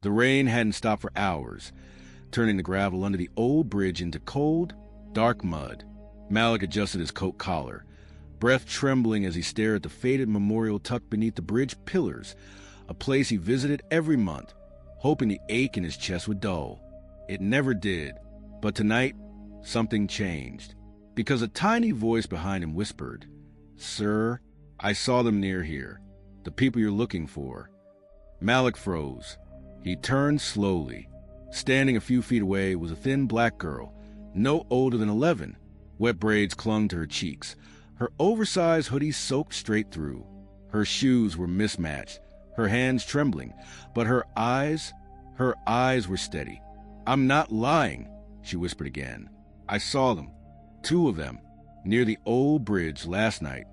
The rain hadn't stopped for hours, turning the gravel under the old bridge into cold, dark mud. Malik adjusted his coat collar, breath trembling as he stared at the faded memorial tucked beneath the bridge pillars, a place he visited every month, hoping the ache in his chest would dull. It never did, but tonight, something changed, because a tiny voice behind him whispered, "Sir, I saw them near here, the people you're looking for." Malik froze. He turned slowly. Standing a few feet away was a thin black girl, no older than 11. Wet braids clung to her cheeks, her oversized hoodie soaked straight through. Her shoes were mismatched, her hands trembling, but her eyes were steady. "I'm not lying," she whispered again. "I saw them, 2 of them, near the old bridge last night."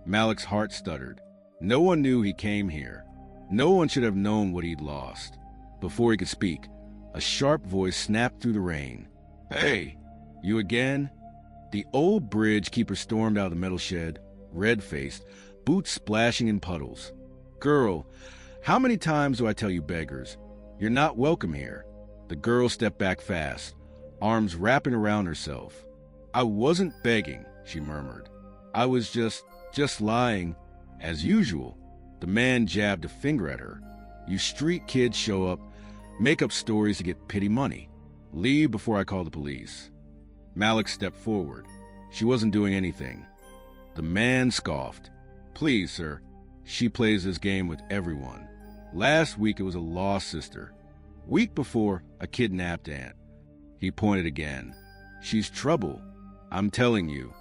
Malik's heart stuttered. No one knew he came here. No one should have known what he'd lost. Before he could speak, a sharp voice snapped through the rain. "Hey, you again?" The old bridge keeper stormed out of the metal shed, red-faced, boots splashing in puddles. "Girl, how many times do I tell you beggars? You're not welcome here." The girl stepped back fast, arms wrapping around herself. "I wasn't begging," she murmured. "I was just lying, as usual." The man jabbed a finger at her. "You street kids show up, make up stories to get pity money. Leave before I call the police." Malik stepped forward. She wasn't doing anything. The man scoffed. "Please, sir, she plays this game with everyone. Last week it was a lost sister. Week before, a kidnapped aunt." He pointed again. "She's trouble, I'm telling you."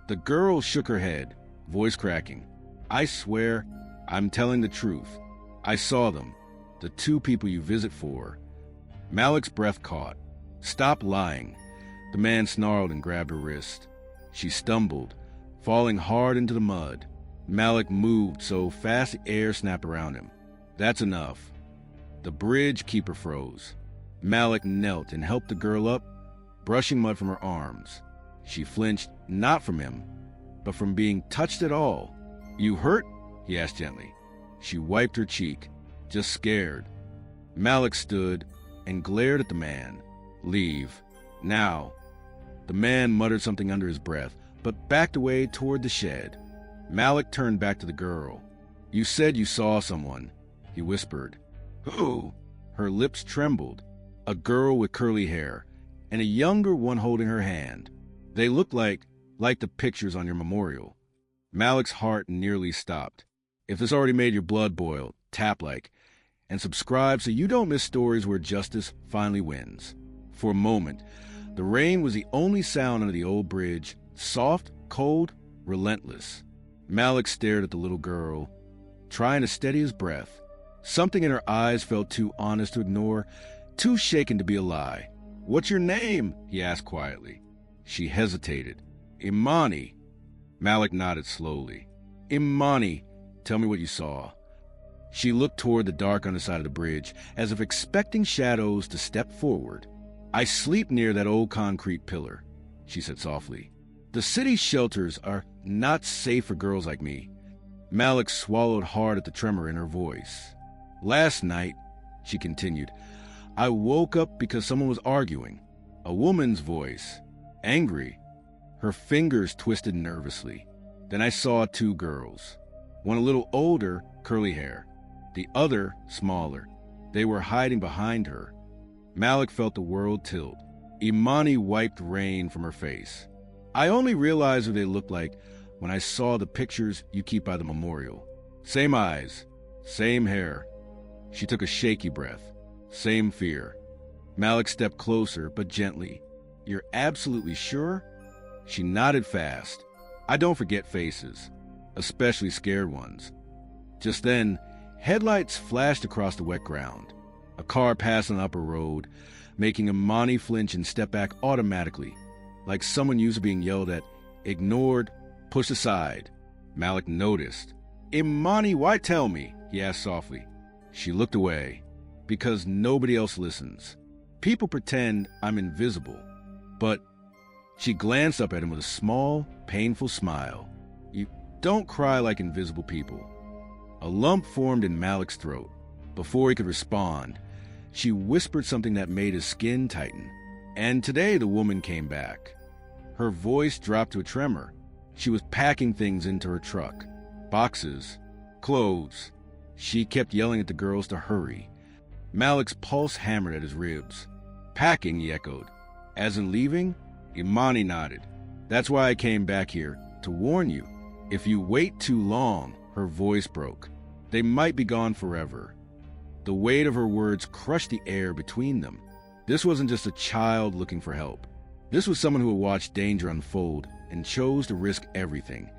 The girl shook her head, voice cracking. "I swear, I'm telling the truth. I saw them, the 2 people you visit for." Malik's breath caught. "Stop lying." The man snarled and grabbed her wrist. She stumbled, falling hard into the mud. Malik moved so fast the air snapped around him. "That's enough." The bridge keeper froze. Malik knelt and helped the girl up, brushing mud from her arms. She flinched, not from him, but from being touched at all. "You hurt?" he asked gently. She wiped her cheek, just scared. Malik stood and glared at the man. "Leave. Now." The man muttered something under his breath, but backed away toward the shed. Malik turned back to the girl. "You said you saw someone," he whispered. "Who?" Her lips trembled. "A girl with curly hair, and a younger one holding her hand. They look like the pictures on your memorial." Malik's heart nearly stopped. If this already made your blood boil, tap like, and subscribe so you don't miss stories where justice finally wins. For a moment, the rain was the only sound under the old bridge, soft, cold, relentless. Malik stared at the little girl, trying to steady his breath. Something in her eyes felt too honest to ignore, too shaken to be a lie. "What's your name?" he asked quietly. She hesitated. "Imani." Malik nodded slowly. "Imani, tell me what you saw." She looked toward the dark underside of the bridge, as if expecting shadows to step forward. "I sleep near that old concrete pillar," she said softly. "The city's shelters are not safe for girls like me." Malik swallowed hard at the tremor in her voice. "Last night," she continued, "I woke up because someone was arguing. A woman's voice. Angry." Her fingers twisted nervously. "Then I saw 2 girls. One a little older, curly hair. The other, smaller. They were hiding behind her." Malik felt the world tilt. Imani wiped rain from her face. "I only realized what they looked like when I saw the pictures you keep by the memorial. Same eyes, same hair." She took a shaky breath. "Same fear." Malik stepped closer, but gently. "You're absolutely sure?" She nodded fast. "I don't forget faces, especially scared ones." Just then, headlights flashed across the wet ground. A car passed on the upper road, making Imani flinch and step back automatically, like someone used to being yelled at, ignored, pushed aside. Malik noticed. "Imani, why tell me?" he asked softly. She looked away. "Because nobody else listens. People pretend I'm invisible, but..." She glanced up at him with a small, painful smile. "You don't cry like invisible people." A lump formed in Malik's throat. Before he could respond, She whispered something that made his skin tighten. And today the woman came back. Her voice dropped to a tremor. She was packing things into her truck. Boxes. Clothes. She kept yelling at the girls to hurry. Malik's pulse hammered at his ribs. Packing, he echoed. As in leaving? Imani nodded. That's why I came back here, to warn you. If you wait too long, her voice broke. They might be gone forever. The weight of her words crushed the air between them. This wasn't just a child looking for help. This was someone who had watched danger unfold and chose to risk everything,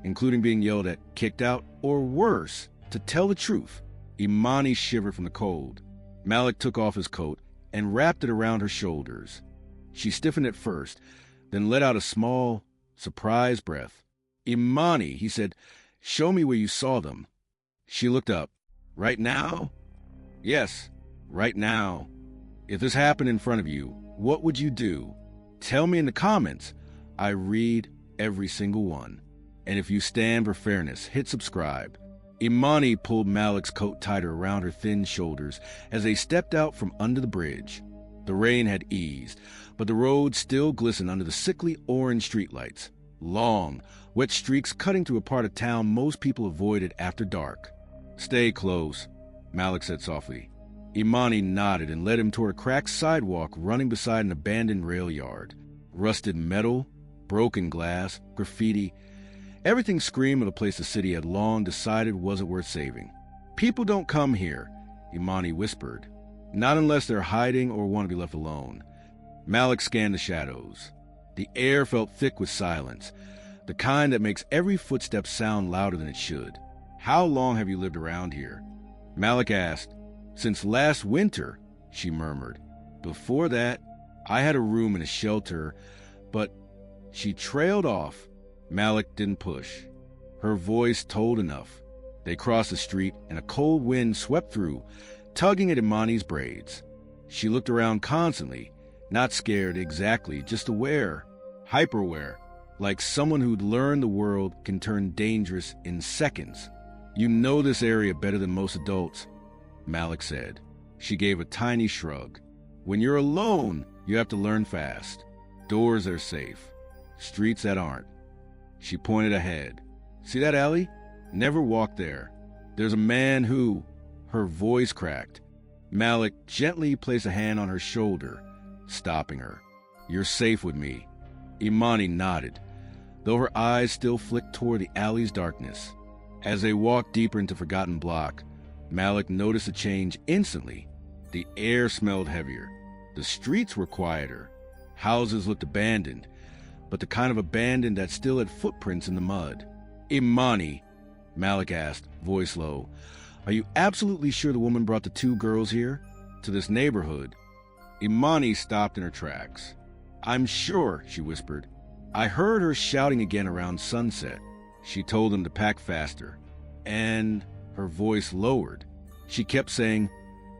including being yelled at, kicked out, or worse, to tell the truth. Imani shivered from the cold. Malik took off his coat and wrapped it around her shoulders. She stiffened at first, then let out a small, surprised breath. Imani, he said, show me where you saw them. She looked up. Right now? Yes, right now. If this happened in front of you, what would you do? Tell me in the comments. I read every single one. And if you stand for fairness, hit subscribe. Imani pulled Malik's coat tighter around her thin shoulders as they stepped out from under the bridge. The rain had eased, but the road still glistened under the sickly orange streetlights. Long, wet streaks cutting through a part of town most people avoided after dark. Stay close, Malik said softly. Imani nodded and led him toward a cracked sidewalk running beside an abandoned rail yard. Rusted metal, broken glass, graffiti. Everything screamed of a place the city had long decided wasn't worth saving. People don't come here, Imani whispered. Not unless they're hiding or want to be left alone. Malik scanned the shadows. The air felt thick with silence, the kind that makes every footstep sound louder than it should. How long have you lived around here? Malik asked. Since last winter, she murmured. Before that, I had a room in a shelter, but she trailed off. Malik didn't push. Her voice told enough. They crossed the street, and a cold wind swept through, tugging at Imani's braids. She looked around constantly, not scared exactly, just aware, hyper-aware, like someone who'd learned the world can turn dangerous in seconds. You know this area better than most adults, Malik said. She gave a tiny shrug. When you're alone, you have to learn fast. Doors that are safe, streets that aren't. She pointed ahead. See that alley? Never walk there. There's a man who... Her voice cracked. Malik gently placed a hand on her shoulder, stopping her. You're safe with me. Imani nodded, though her eyes still flicked toward the alley's darkness. As they walked deeper into Forgotten Block, Malik noticed a change instantly. The air smelled heavier. The streets were quieter. Houses looked abandoned, but the kind of abandoned that still had footprints in the mud. Imani, Malik asked, voice low, are you absolutely sure the woman brought the two girls here? To this neighborhood? Imani stopped in her tracks. I'm sure, she whispered. I heard her shouting again around sunset. She told them to pack faster. And her voice lowered. She kept saying,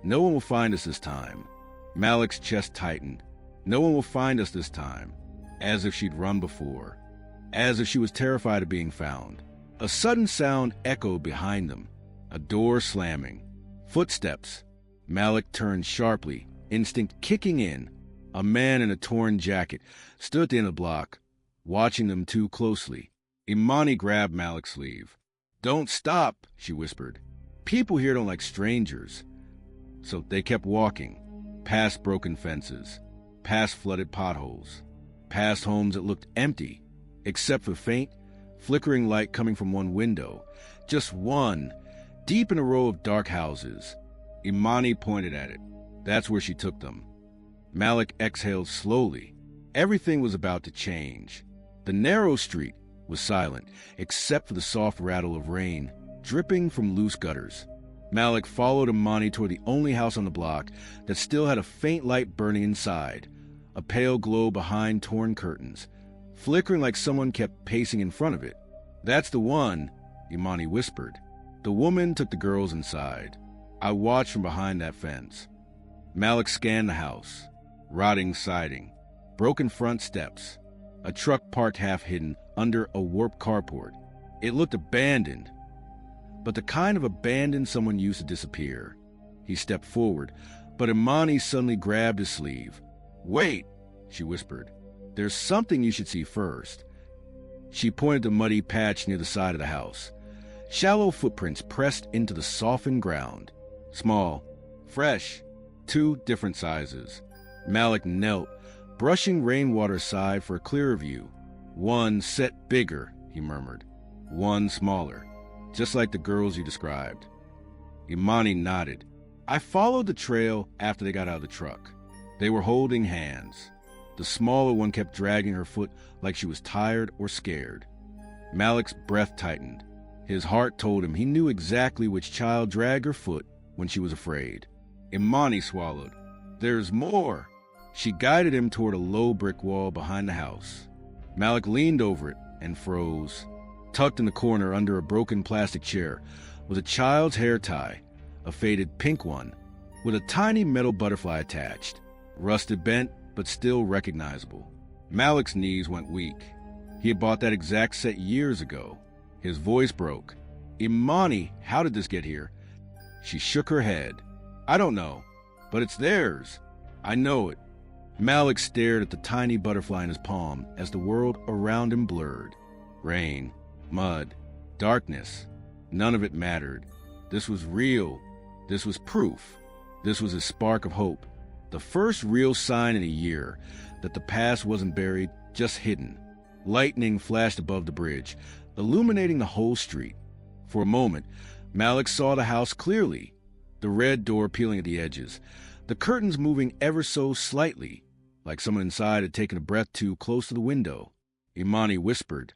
no one will find us this time. Malik's chest tightened. No one will find us this time. As if she'd run before. As if she was terrified of being found. A sudden sound echoed behind them. A door slamming. Footsteps. Malik turned sharply, instinct kicking in. A man in a torn jacket stood at the end of the block, watching them too closely. Imani grabbed Malik's sleeve. Don't stop, she whispered. People here don't like strangers. So they kept walking, past broken fences, past flooded potholes, past homes that looked empty, except for faint, flickering light coming from one window. Just one, deep in a row of dark houses. Imani pointed at it. That's where she took them. Malik exhaled slowly. Everything was about to change. The narrow street was silent, except for the soft rattle of rain dripping from loose gutters. Malik followed Imani toward the only house on the block that still had a faint light burning inside, a pale glow behind torn curtains, flickering like someone kept pacing in front of it. That's the one, Imani whispered. The woman took the girls inside. I watched from behind that fence. Malik scanned the house. Rotting siding, broken front steps, a truck parked half-hidden under a warped carport. It looked abandoned, but the kind of abandon someone used to disappear. He stepped forward, But Imani suddenly grabbed his sleeve. "Wait," she whispered. "There's something you should see first." She pointed to a muddy patch near the side of the house. Shallow footprints pressed into the softened ground. Small, fresh, 2 different sizes. Malik knelt, brushing rainwater aside for a clearer view. "One set bigger," he murmured. "One smaller, just like the girls you described." Imani nodded. "I followed the trail after they got out of the truck. They were holding hands. The smaller one kept dragging her foot like she was tired or scared." Malik's breath tightened. His heart told him he knew exactly which child dragged her foot when she was afraid. Imani swallowed. "There's more." She guided him toward a low brick wall behind the house. Malik leaned over it and froze. Tucked in the corner under a broken plastic chair was a child's hair tie, a faded pink one, with a tiny metal butterfly attached. Rusted bent, but still recognizable. Malik's knees went weak. He had bought that exact set years ago. His voice broke. "Imani, how did this get here?" She shook her head. "I don't know, but it's theirs. I know it." Malik stared at the tiny butterfly in his palm as the world around him blurred. Rain, mud, darkness. None of it mattered. This was real. This was proof. This was a spark of hope. The first real sign in a year that the past wasn't buried, just hidden. Lightning flashed above the bridge, illuminating the whole street. For a moment, Malik saw the house clearly. The red door peeling at the edges, the curtains moving ever so slightly, like someone inside had taken a breath too close to the window. Imani whispered,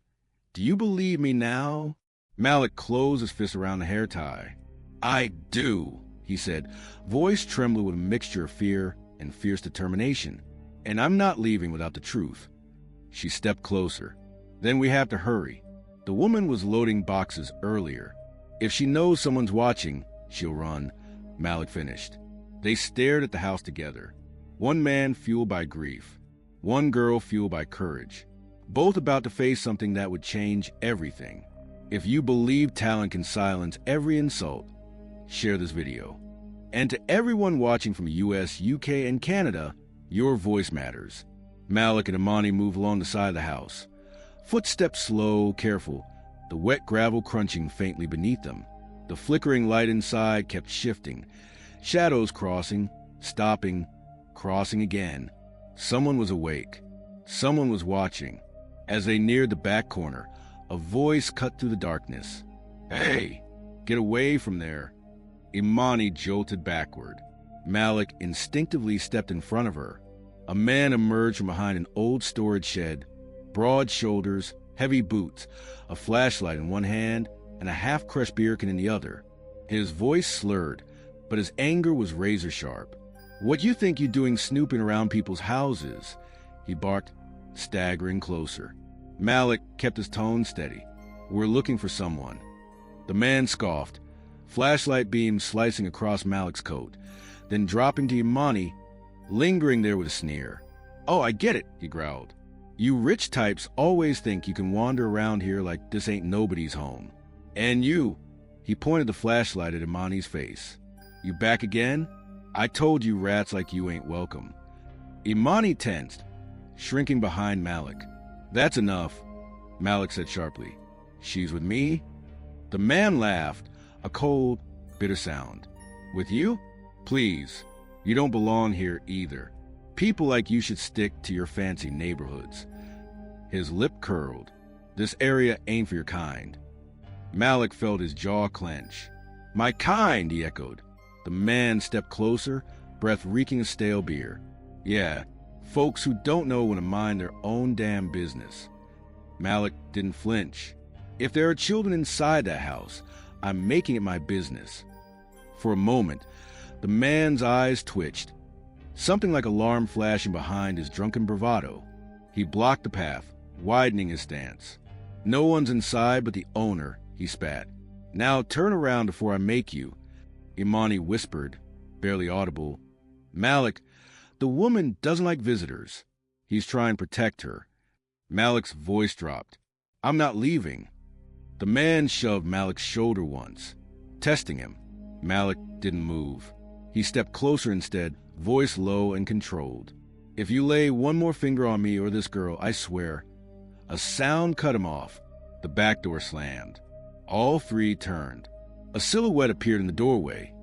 "Do you believe me now?" Malik closed his fist around the hair tie. "I do," he said, voice trembling with a mixture of fear and fierce determination. "And I'm not leaving without the truth." She stepped closer. "Then we have to hurry. The woman was loading boxes earlier. If she knows someone's watching, she'll run." Malik finished. They stared at the house together. One man fueled by grief. One girl fueled by courage. Both about to face something that would change everything. If you believe talent can silence every insult, share this video. And to everyone watching from the US, UK, and Canada, your voice matters. Malik and Imani moved along the side of the house. Footsteps slow, careful, the wet gravel crunching faintly beneath them. The flickering light inside kept shifting. Shadows crossing, stopping, crossing again. Someone was awake. Someone was watching. As they neared the back corner, a voice cut through the darkness. "Hey, get away from there." Imani jolted backward. Malik instinctively stepped in front of her. A man emerged from behind an old storage shed, broad shoulders, heavy boots, a flashlight in one hand, and a half-crushed beer can in the other. His voice slurred, but his anger was razor-sharp. "What you think you doing snooping around people's houses?" he barked, staggering closer. Malik kept his tone steady. "We're looking for someone." The man scoffed, flashlight beam slicing across Malik's coat, then dropping to Imani, lingering there with a sneer. "Oh, I get it," he growled. "You rich types always think you can wander around here like this ain't nobody's home. And you," he pointed the flashlight at Imani's face. "You back again? I told you rats like you ain't welcome." Imani tensed, shrinking behind Malik. "That's enough," Malik said sharply. "She's with me?" The man laughed, a cold, bitter sound. "With you? Please. You don't belong here either. People like you should stick to your fancy neighborhoods." His lip curled. "This area ain't for your kind." Malik felt his jaw clench. "My kind," he echoed. The man stepped closer, breath reeking of stale beer. "Yeah, folks who don't know when to mind their own damn business." Malik didn't flinch. "If there are children inside that house, I'm making it my business." For a moment, the man's eyes twitched, something like alarm flashing behind his drunken bravado. He blocked the path, widening his stance. "No one's inside but the owner," he spat. "Now turn around before I make you." Imani whispered, barely audible. "Malik, the woman doesn't like visitors." He's trying to protect her. Malik's voice dropped. "I'm not leaving." The man shoved Malik's shoulder once, testing him. Malik didn't move. He stepped closer instead, voice low and controlled. "If you lay one more finger on me or this girl, I swear." A sound cut him off. The back door slammed. All three turned. A silhouette appeared in the doorway.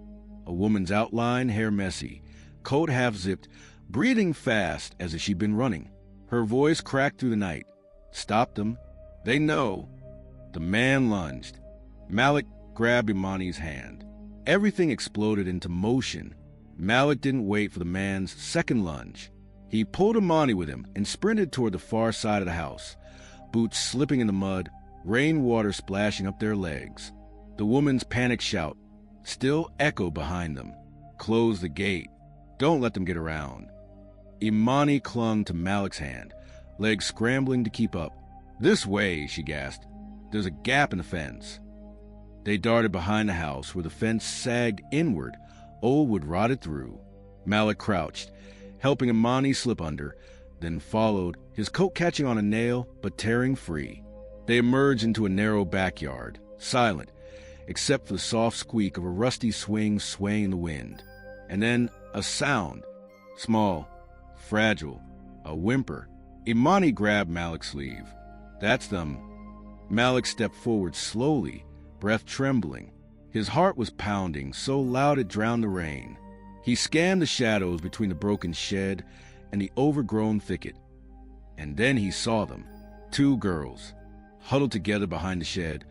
A woman's outline, hair messy, coat half-zipped, breathing fast as if she'd been running. Her voice cracked through the night. "Stop them. They know." The man lunged. Malik grabbed Imani's hand. Everything exploded into motion. Malik didn't wait for the man's second lunge. He pulled Imani with him and sprinted toward the far side of the house, boots slipping in the mud, rainwater splashing up their legs. The woman's panicked shout still echoed behind them. "Close the gate. Don't let them get around." Imani clung to Malik's hand, legs scrambling to keep up. "This way," she gasped. "There's a gap in the fence." They darted behind the house where the fence sagged inward, old wood rotted through. Malik crouched, helping Imani slip under, then followed, his coat catching on a nail but tearing free. They emerged into a narrow backyard, silent, except for the soft squeak of a rusty swing swaying in the wind. And then a sound, small, fragile, a whimper. Imani grabbed Malik's sleeve. "That's them." Malik stepped forward slowly, breath trembling. His heart was pounding, so loud it drowned the rain. He scanned the shadows between the broken shed and the overgrown thicket. And then he saw them. Two girls, huddled together behind the shed,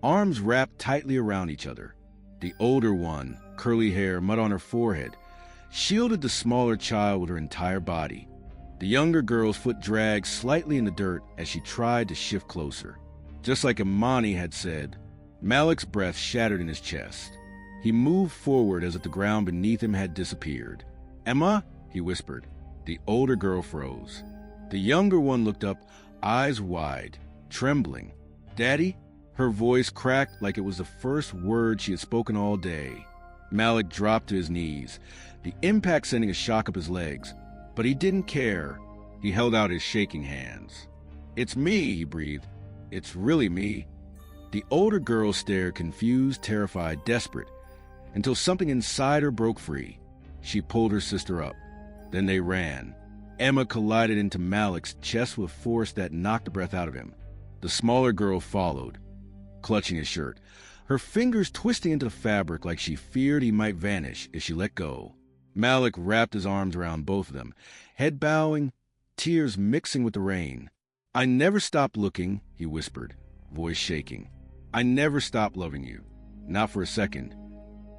arms wrapped tightly around each other. The older one, curly hair, mud on her forehead, shielded the smaller child with her entire body. The younger girl's foot dragged slightly in the dirt as she tried to shift closer. Just like Imani had said, Malik's breath shattered in his chest. He moved forward as if the ground beneath him had disappeared. "Emma?" he whispered. The older girl froze. The younger one looked up, eyes wide, trembling. "Daddy?" Her voice cracked like it was the first word she had spoken all day. Malik dropped to his knees, the impact sending a shock up his legs. But he didn't care. He held out his shaking hands. "It's me," he breathed. "It's really me." The older girl stared, confused, terrified, desperate, until something inside her broke free. She pulled her sister up. Then they ran. Emma collided into Malik's chest with force that knocked the breath out of him. The smaller girl followed, clutching his shirt, her fingers twisting into the fabric like she feared he might vanish if she let go. Malik wrapped his arms around both of them, head bowing, tears mixing with the rain. "I never stopped looking," he whispered, voice shaking. "I never stopped loving you. Not for a second."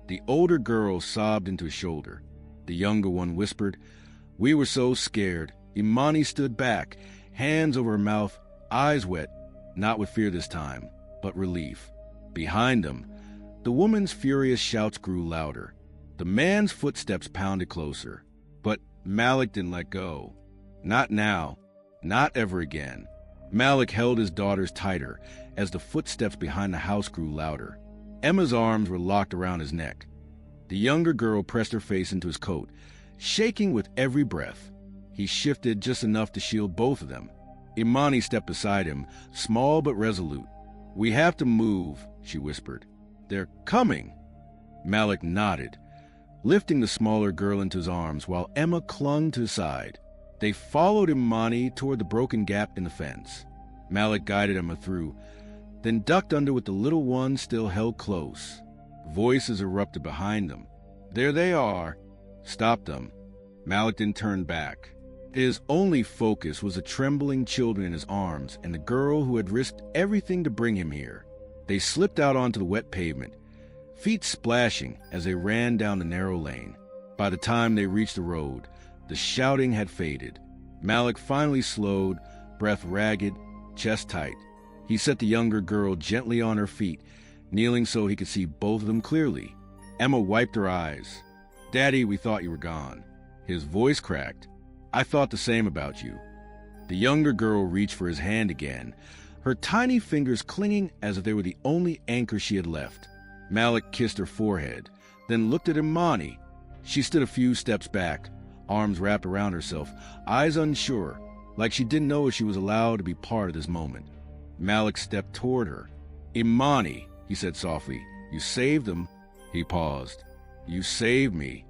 The older girl sobbed into his shoulder. The younger one whispered, "We were so scared." Imani stood back, hands over her mouth, eyes wet, not with fear this time, but relief. Behind them, the woman's furious shouts grew louder. The man's footsteps pounded closer. But Malik didn't let go. Not now. Not ever again. Malik held his daughters tighter as the footsteps behind the house grew louder. Emma's arms were locked around his neck. The younger girl pressed her face into his coat, shaking with every breath. He shifted just enough to shield both of them. Imani stepped beside him, small but resolute. "We have to move," she whispered. "They're coming." Malik nodded, lifting the smaller girl into his arms while Emma clung to his side. They followed Imani toward the broken gap in the fence. Malik guided Emma through, then ducked under with the little one still held close. Voices erupted behind them. "There they are." "Stop them." Malik didn't turn back. His only focus was the trembling children in his arms and the girl who had risked everything to bring him here. They slipped out onto the wet pavement, feet splashing as they ran down the narrow lane. By the time they reached the road, the shouting had faded. Malik finally slowed, breath ragged, chest tight. He set the younger girl gently on her feet, kneeling so he could see both of them clearly. Emma wiped her eyes. "Daddy, we thought you were gone." His voice cracked. "I thought the same about you." The younger girl reached for his hand again, her tiny fingers clinging as if they were the only anchor she had left. Malik kissed her forehead, then looked at Imani. She stood a few steps back, arms wrapped around herself, eyes unsure, like she didn't know if she was allowed to be part of this moment. Malik stepped toward her. "Imani," he said softly, "you saved them." He paused. "You saved me."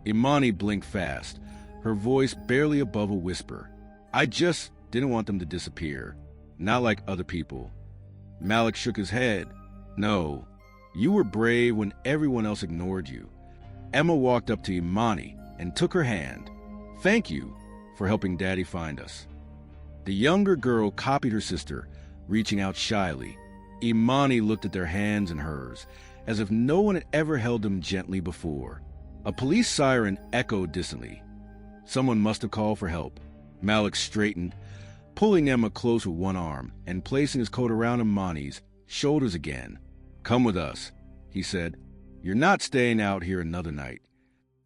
Imani blinked fast, her voice barely above a whisper. I just didn't want them to disappear. Not like other people. Malik shook his head. No, you were brave when everyone else ignored you. Emma walked up to Imani and took her hand. Thank you for helping Daddy find us. The younger girl copied her sister, reaching out shyly. Imani looked at their hands and hers, as if no one had ever held them gently before. A police siren echoed distantly. Someone must have called for help. Malik straightened, pulling Emma close with one arm and placing his coat around Imani's shoulders again. Come with us, he said. You're not staying out here another night.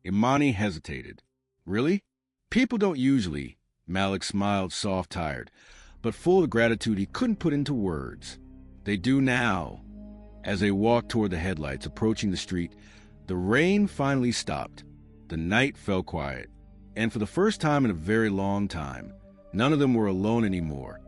Imani hesitated. Really? People don't usually. Malik smiled, soft-tired, but full of gratitude he couldn't put into words. They do now. As they walked toward the headlights approaching the street, the rain finally stopped. The night fell quiet, and for the first time in a very long time, none of them were alone anymore.